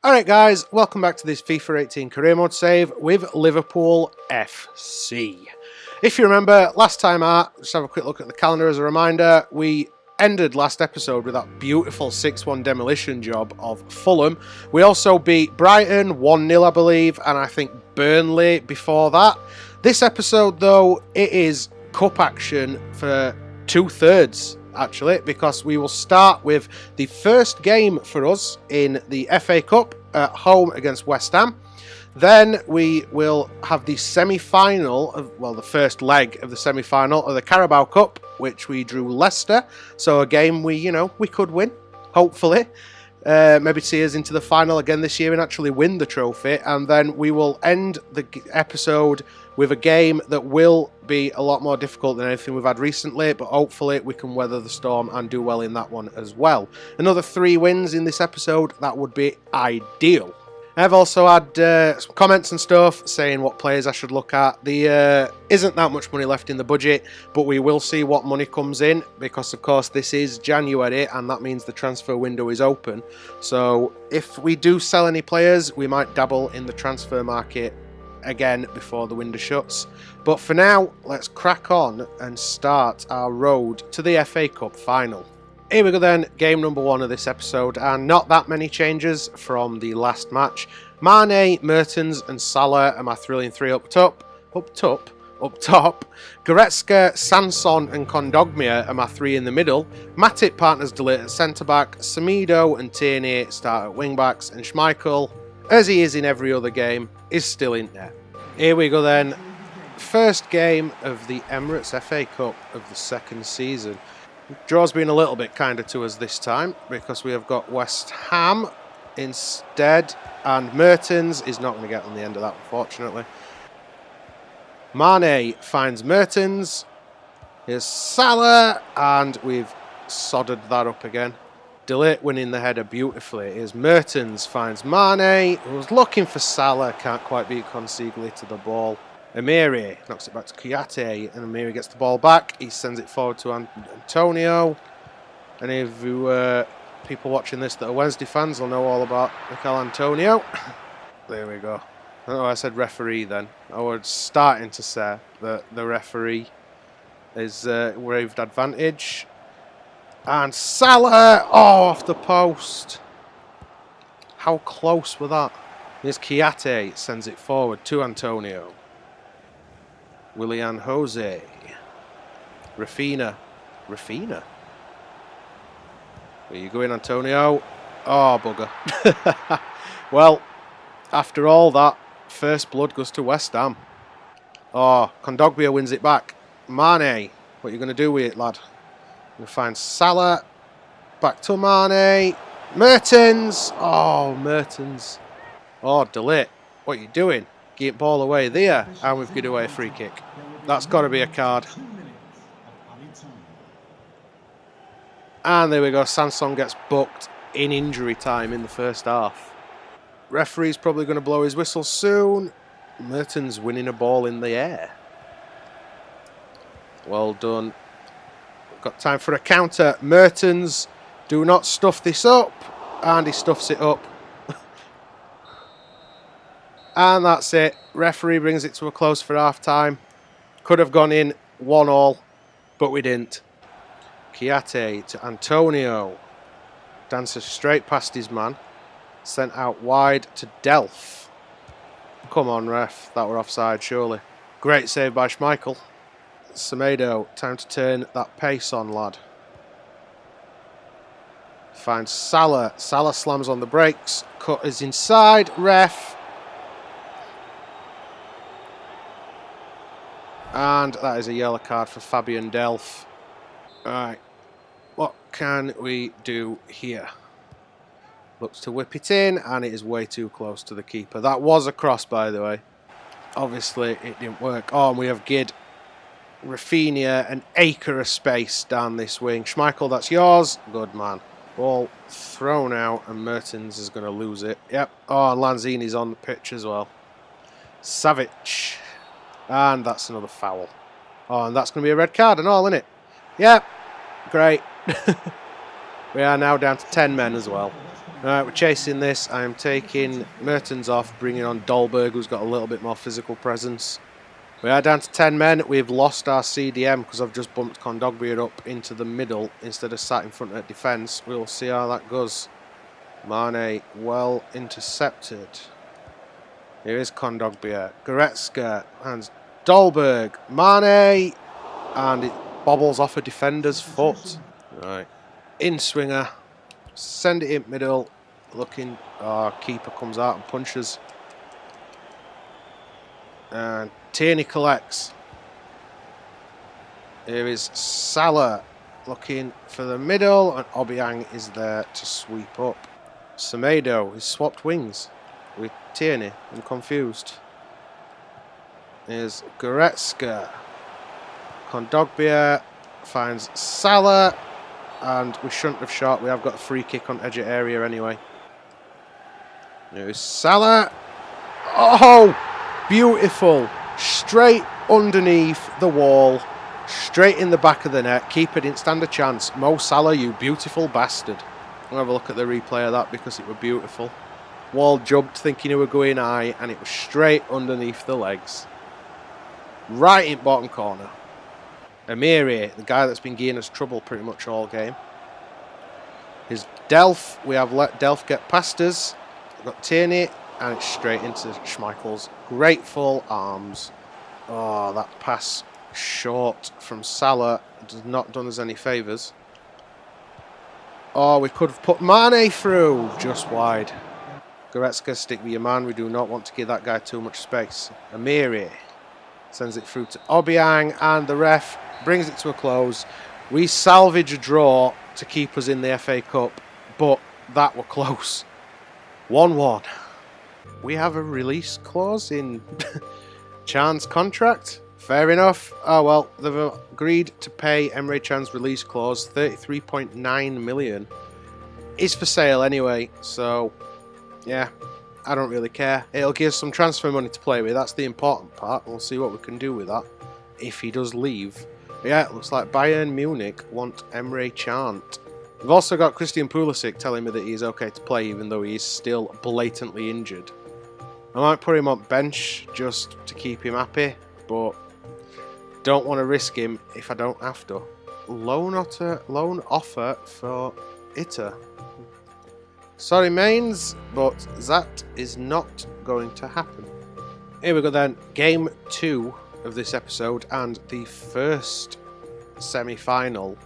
Alright guys, welcome back to this FIFA 18 career mode save with Liverpool FC. If you remember, last time out, just have a quick look at the calendar as a reminder, we ended last episode with that beautiful 6-1 demolition job of Fulham. We also beat Brighton 1-0 I believe, and I think Burnley before that. This episode though, it is cup action for 2/3. Actually, because we will start with the first game for us in the FA Cup at home against West Ham. Then we will have the semi-final of, well, the first leg of the semi-final of the Carabao Cup, which we drew Leicester. So a game we could win, hopefully. Maybe see us into the final again this year and actually win the trophy. And then we will end the episode with a game that will be a lot more difficult than anything we've had recently, but hopefully we can weather the storm and do well in that one as well. Another 3 wins in this episode, that would be ideal. I've also had some comments and stuff saying what players I should look at. There isn't that much money left in the budget, but we will see what money comes in because, of course, this is January and that means the transfer window is open. So if we do sell any players, we might dabble in the transfer market again before the window shuts. But for now, let's crack on and start our road to the FA Cup final. Here we go then, game number 1 of this episode, and not that many changes from the last match. Mane, Mertens and Salah are my thrilling 3 up top. Goretzka, Sanson and Kondogbia are my 3 in the middle. Matip partners Delete at centre-back. Semedo and Tierney start at wing-backs, and Schmeichel, as he is in every other game, is still in there. Here we go then, first game of the Emirates FA Cup of the second season. Draw's been a little bit kinder to us this time because we have got West Ham instead, and Mertens is not going to get on the end of that, unfortunately. Mane finds Mertens. Here's Salah, and we've sodded that up again. Delete winning the header beautifully. Here's Mertens finds Mane, who was looking for Salah, can't quite beat Consigli to the ball. Amiri knocks it back to Kouyaté, and Amiri gets the ball back. He sends it forward to Antonio. Any of you people watching this that are Wednesday fans will know all about Mikel Antonio. There we go. Oh, I said referee then. I was starting to say that the referee is waved advantage. And Salah, oh, off the post. How close were that? Here's Kouyaté, sends it forward to Antonio. Willian Jose. Rafinha. Where you going, Antonio? Oh, bugger. Well, after all that, first blood goes to West Ham. Oh, Kondogbia wins it back. Mane, what are you going to do with it, lad? You'll find Salah. Back to Mane. Mertens. Oh, Mertens. Oh, Delete. What are you doing? Get ball away there, and we've given away a free kick. That's got to be a card. And there we go, Sanson gets booked in injury time in the first half. Referee's probably going to blow his whistle soon. Mertens winning a ball in the air. Well done. Got time for a counter. Mertens, do not stuff this up. And he stuffs it up. And that's it. Referee brings it to a close for half time. Could have gone in 1-1, but we didn't. Kouyaté to Antonio. Dances straight past his man. Sent out wide to Delph. Come on, ref. That were offside, surely. Great save by Schmeichel. Semedo, time to turn that pace on, lad. Finds Salah. Salah slams on the brakes. Cut is inside. Ref. And that is a yellow card for Fabian Delph. Alright, what can we do here? Looks to whip it in, and it is way too close to the keeper. That was a cross, by the way. Obviously, it didn't work. Oh, and we have Gid, Rafinha, an acre of space down this wing. Schmeichel, that's yours. Good man. Ball thrown out, and Mertens is going to lose it. Yep. Oh, and Lanzini's on the pitch as well. Savic. And that's another foul. Oh, and that's going to be a red card and all, isn't it? Yep. Great. We are now down to 10 men as well. Alright, we're chasing this. I am taking Mertens off, bringing on Dolberg, who's got a little bit more physical presence. We are down to 10 men. We've lost our CDM because I've just bumped Kondogbia up into the middle instead of sat in front of defence. We'll see how that goes. Mane well intercepted. Here is Kondogbia. Goretzka and Dolberg. Mane. And it bobbles off a defender's foot. Right. In swinger. Send it in middle. Looking. Keeper comes out and punches. And Tierney collects. Here is Salah looking for the middle, and Obiang is there to sweep up. Semedo has swapped wings with Tierney. I'm confused. Here's Goretzka. Kondogbia finds Salah, and we shouldn't have shot. We have got a free kick on edge of area anyway. Here's Salah. Oh, beautiful. Straight underneath the wall. Straight in the back of the net. Keeper didn't stand a chance. Mo Salah, you beautiful bastard. I'll have a look at the replay of that because it was beautiful. Wall jumped thinking he were going high, and it was straight underneath the legs. Right in bottom corner. Amiri, the guy that's been giving us trouble pretty much all game. Here's Delph. We have let Delph get past us. We've got Tierney, and it's straight into Schmeichel's grateful arms. Oh, that pass short from Salah does not done us any favours. Oh, we could have put Mane through, just wide. Goretzka, stick with your man. We do not want to give that guy too much space. Amiri sends it through to Obiang, and the ref brings it to a close. We salvage a draw to keep us in the FA Cup, but that were close. 1-1. We have a release clause in Chan's contract. Fair enough. Oh well, they've agreed to pay Emre Can's release clause. 33.9 million is for sale anyway, so yeah, I don't really care. It'll give us some transfer money to play with. That's the important part. We'll see what we can do with that if he does leave. But yeah, it looks like Bayern Munich want Emre Can. We've also got Christian Pulisic telling me that he's okay to play even though he is still blatantly injured. I might put him on bench just to keep him happy, but don't want to risk him if I don't have to. Loan offer for Itter. Sorry, mains, but that is not going to happen. Here we go then. Game 2 of this episode and the first semi-final.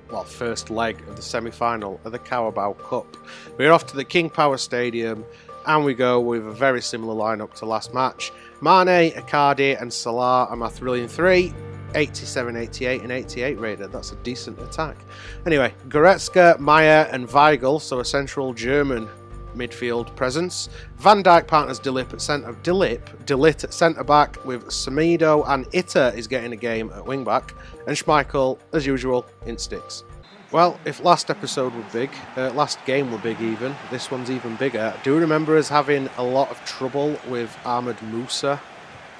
Well, first leg of the semi-final of the Carabao Cup. We're off to the King Power Stadium, and we go with a very similar lineup to last match. Mane, Icardi and Salah are my thrilling three. 87, 88 and 88 rated. That's a decent attack. Anyway, Goretzka, Meyer and Weigl, so a central German midfield presence. Van Dijk partners De Ligt at centre-back with Semedo, and Itter is getting a game at wing-back. And Schmeichel, as usual, in sticks. Well, if last episode were big, last game were big even, this one's even bigger. I do remember us having a lot of trouble with Ahmed Musa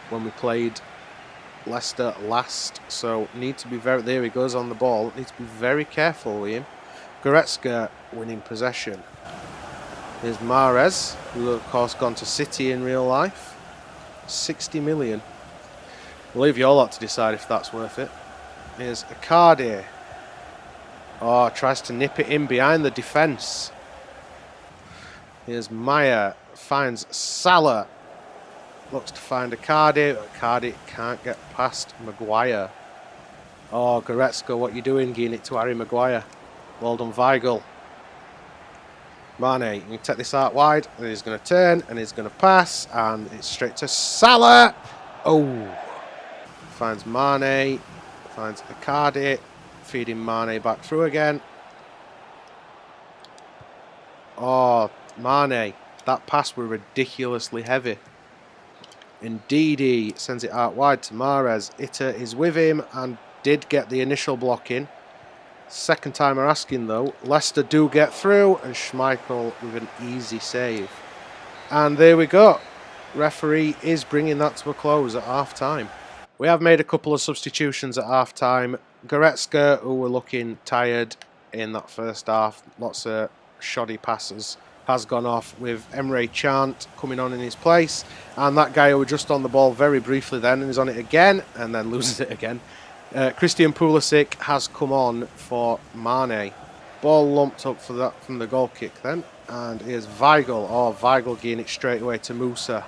when we played Leicester last, so need to be very... There he goes on the ball. Need to be very careful with him. Goretzka winning possession. Here's Mahrez, who of course gone to City in real life. 60 million. We'll leave you all lot to decide if that's worth it. Here's Icardi. Oh, tries to nip it in behind the defence. Here's Meyer. Finds Salah. Looks to find Icardi. Icardi can't get past Maguire. Oh, Goretzka, what you doing? Giving it to Harry Maguire. Well done, Weigl. Mane, you can take this out wide. And he's going to turn and he's going to pass. And it's straight to Salah. Oh. Finds Mane. Finds Icardi. Feeding Mane back through again. Oh, Mane. That pass was ridiculously heavy. Indeed, he sends it out wide to Mahrez. Itter is with him and did get the initial block in. Second time we're asking though. Leicester do get through and Schmeichel with an easy save. And there we go. Referee is bringing that to a close at half time. We have made a couple of substitutions at half time. Goretzka, who were looking tired in that first half. Lots of shoddy passes. has gone off with Emre Can coming on in his place. And that guy who was just on the ball very briefly then and is on it again and then loses it again. Christian Pulisic has come on for Mane. Ball lumped up for that from the goal kick then. And here's Weigl. Oh, Weigl getting it straight away to Musa.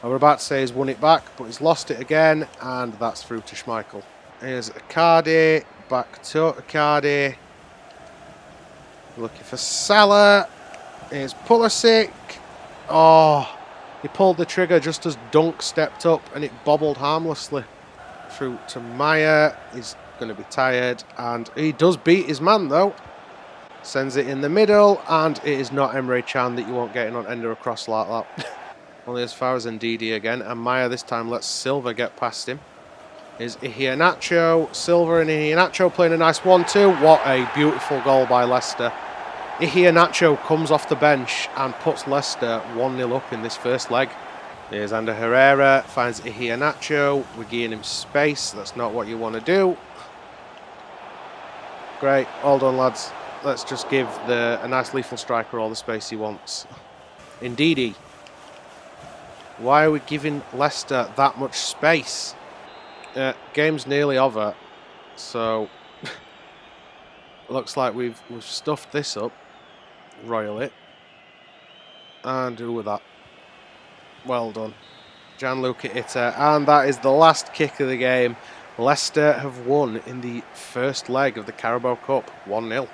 I was about to say he's won it back, but he's lost it again. And that's through to Schmeichel. Here's Icardi. Back to Icardi. Looking for Salah. Here's Pulisic. Oh, he pulled the trigger just as Dunk stepped up and it bobbled harmlessly. Through to Maya. He's going to be tired. And he does beat his man though. Sends it in the middle, and it is not Emre Can that you won't get in on end or across like that. Only as far as Ndidi again, and Maya this time lets Silva get past him. Is Iheanacho, Silva and Iheanacho playing a nice 1-2. What a beautiful goal by Leicester. Iheanacho comes off the bench and puts Leicester 1-0 up in this first leg. Here's Ander Herrera, finds Iheanacho. We're giving him space, that's not what you want to do. Great, all done lads. Let's just give a nice lethal striker all the space he wants. Ndidi. Why are we giving Leicester that much space? Game's nearly over. So, looks like we've stuffed this up royally. And who with that? Well done. Gianluca Itter. And that is the last kick of the game. Leicester have won in the first leg of the Carabao Cup. 1-0.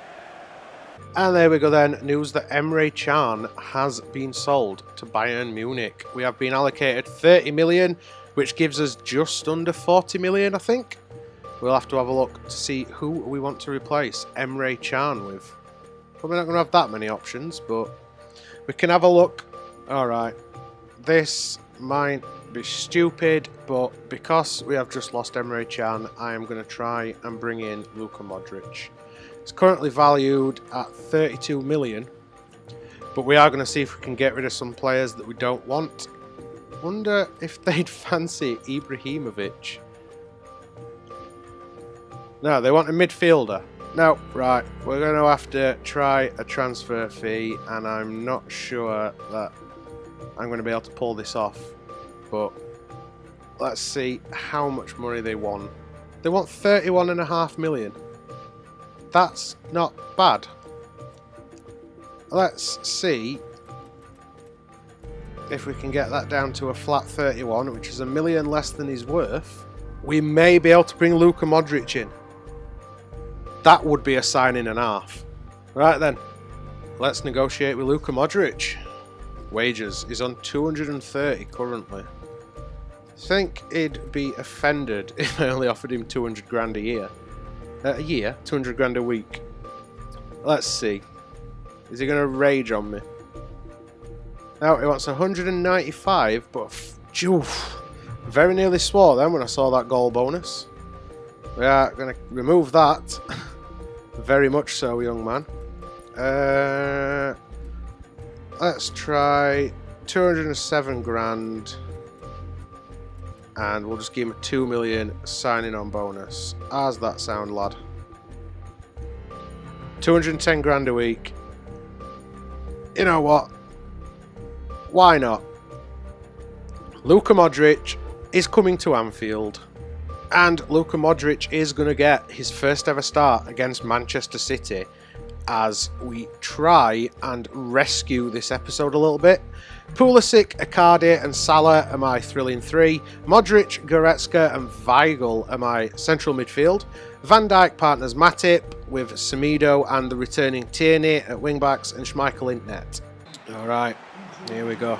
And there we go then, news that Emre Can has been sold to Bayern Munich. We have been allocated 30 million, which gives us just under 40 million, I think. We'll have to have a look to see who we want to replace Emre Can with. Probably not going to have that many options, but we can have a look. Alright, this might be stupid, but because we have just lost Emre Can, I am going to try and bring in Luka Modric. It's currently valued at 32 million, but we are going to see if we can get rid of some players that we don't want. Wonder if they'd fancy Ibrahimovic. No, they want a midfielder. No, right, we're going to have to try a transfer fee, and I'm not sure that I'm going to be able to pull this off, but let's see how much money they want. They want 31.5 million. That's not bad. Let's see if we can get that down to a flat 31, which is $1 million less than he's worth. We may be able to bring Luka Modric in. That would be a signing and a half. Right then, let's negotiate with Luka Modric. Wages is on 230 currently. I think he'd be offended if I only offered him 200 grand a year. 200 grand a week. Let's see. Is he going to rage on me? No, he wants 195, but very nearly swore then when I saw that goal bonus. We are going to remove that. Very much so, young man. Let's try 207 grand. And we'll just give him a 2 million signing on bonus. How's that sound, lad? 210 grand a week. You know what? Why not? Luka Modric is coming to Anfield. And Luka Modric is going to get his first ever start against Manchester City as we try and rescue this episode a little bit. Pulisic, Icardi and Salah are my thrilling three. Modric, Goretzka and Weigl are my central midfield. Van Dijk partners Matip with Semedo and the returning Tierney at wingbacks and Schmeichel in net. Alright, here we go.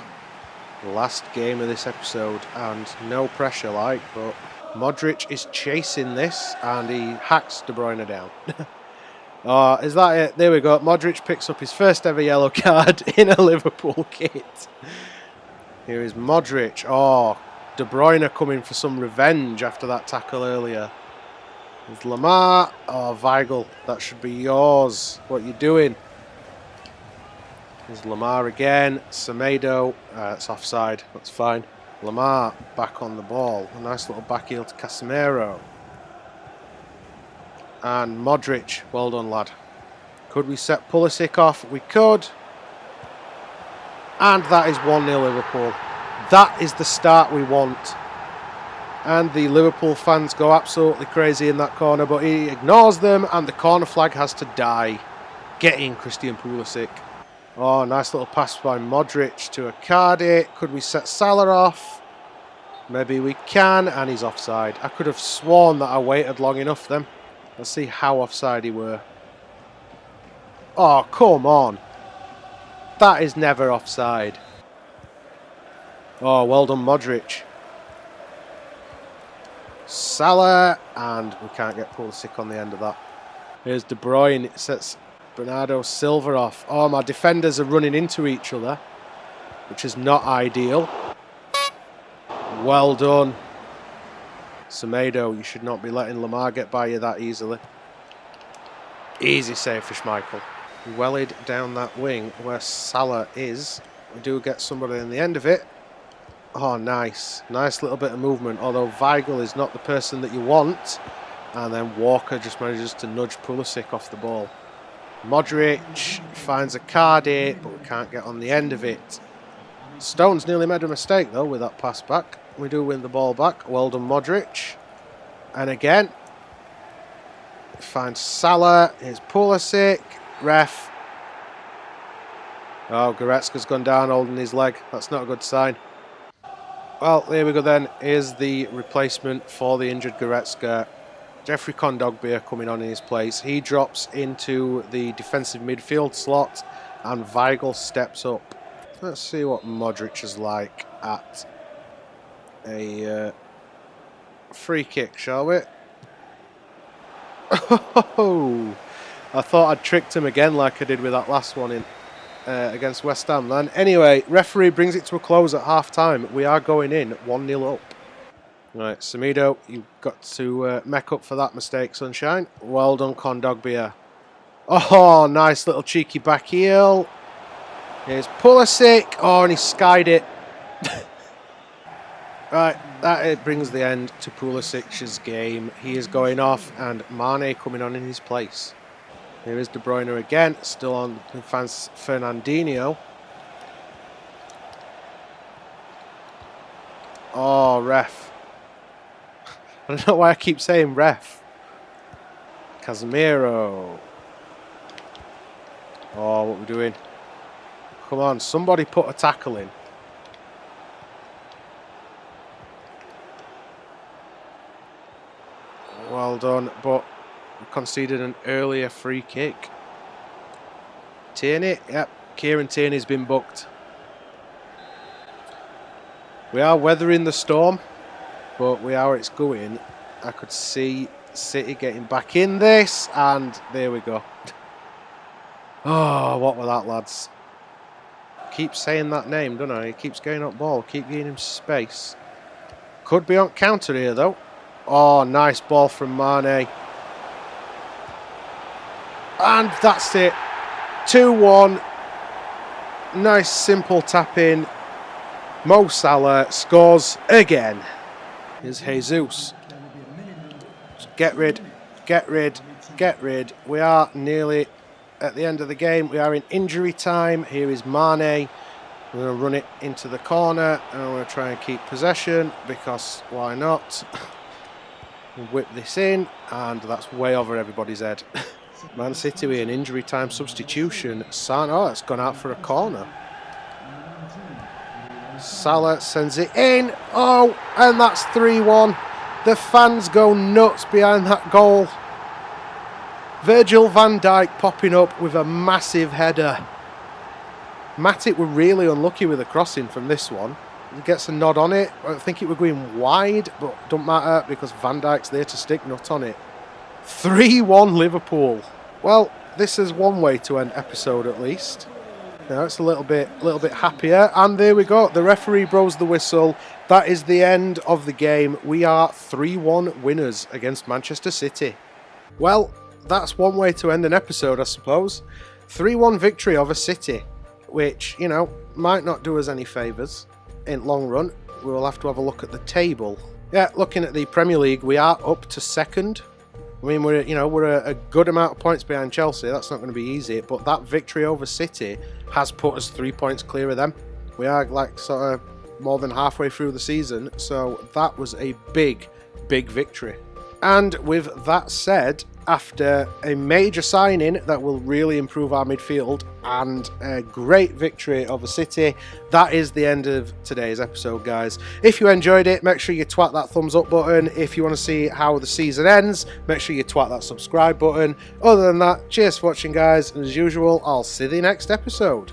Last game of this episode, and no pressure like, but Modric is chasing this and he hacks De Bruyne down. Oh, is that it? There we go. Modric picks up his first ever yellow card in a Liverpool kit. Here is Modric. Oh, De Bruyne coming for some revenge after that tackle earlier. There's Lamar. Oh, Weigl, that should be yours. What are you doing? There's Lamar again. Semedo. It's offside. That's fine. Lamar back on the ball. A nice little back heel to Casemiro. And Modric, well done lad. Could we set Pulisic off? We could. And that is 1-0 Liverpool. That is the start we want. And the Liverpool fans go absolutely crazy in that corner, but he ignores them and the corner flag has to die. Get in, Christian Pulisic. Oh, nice little pass by Modric to Icardi. Could we set Salah off? Maybe we can, and he's offside. I could have sworn that I waited long enough then. Let's see how offside he were. Oh, come on. That is never offside. Oh, well done, Modric. Salah, and we can't get Pulisic on the end of that. Here's De Bruyne. It sets Bernardo Silva off. Oh, my defenders are running into each other, which is not ideal. Well done. Semedo, you should not be letting Lamar get by you that easily. Easy save for Schmeichel. Wellied down that wing where Salah is. We do get somebody in the end of it. Oh, nice. Nice little bit of movement, although Weigl is not the person that you want. And then Walker just manages to nudge Pulisic off the ball. Modric finds Icardi, but we can't get on the end of it. Stones nearly made a mistake, though, with that pass back. We do win the ball back. Well done, Modric. And again, finds Salah. Here's Pulisic. Ref. Oh, Goretzka's gone down holding his leg. That's not a good sign. Well, there we go then. Here's the replacement for the injured Goretzka. Jeffrey Kondogbia coming on in his place. He drops into the defensive midfield slot and Weigl steps up. Let's see what Modric is like at a free kick, shall we? Oh, I thought I'd tricked him again like I did with that last one in against West Ham then. Anyway, referee brings it to a close at half-time. We are going in 1-0 up. Right, Semedo, you've got to make up for that mistake, sunshine. Well done, Kondogbia. Oh, nice little cheeky back heel. Here's Pulisic. Oh, and he skied it. Right, that brings the end to Pulisic's game. He is going off, and Mane coming on in his place. Here is De Bruyne again, still on Fernandinho. Oh, ref. I don't know why I keep saying ref. Casemiro. Oh, what are we doing? Come on, somebody put a tackle in. Well done, but we conceded an earlier free kick. Tierney, yep, Kieran Tierney's been booked. We are weathering the storm, but we are, it's going. I could see City getting back in this, and there we go. Oh, what were that, lads? Keep saying that name, don't I? He keeps getting up ball, keep giving him space. Could be on counter here, though. Oh, nice ball from Mane. And that's it. 2-1. Nice, simple tap in. Mo Salah scores again. Here's Jesus. Get rid, get rid, get rid. We are nearly at the end of the game. We are in injury time. Here is Mane. We're going to run it into the corner. And I'm going to try and keep possession because why not? Whip this in, and that's way over everybody's head. Man City with an injury time substitution. Oh, it's gone out for a corner. Salah sends it in. Oh, and that's 3-1. The fans go nuts behind that goal. Virgil van Dijk popping up with a massive header. Matip were really unlucky with a crossing from this one. He gets a nod on it. I think it were going wide, but don't matter because Van Dijk's there to stick nut on it. 3-1 Liverpool. Well, this is one way to end episode at least. Now it's a little bit happier, and there we go. The referee blows the whistle. That is the end of the game. We are 3-1 winners against Manchester City. Well, that's one way to end an episode, I suppose. 3-1 victory over City, which, you know, might not do us any favours. In long run, we will have to have a look at the table. Yeah, looking at the Premier League, we are up to second. I mean, we're a good amount of points behind Chelsea. That's not going to be easy, but that victory over City has put us 3 points clear of them. We are like sort of more than halfway through the season, so that was a big victory. And with that said, after a major signing that will really improve our midfield and a great victory over City, that is the end of today's episode, guys. If you enjoyed it, make sure you twat that thumbs up button. If you want to see how the season ends, make sure you twat that subscribe button. Other than that, cheers for watching, guys, and as usual, I'll see you in the next episode.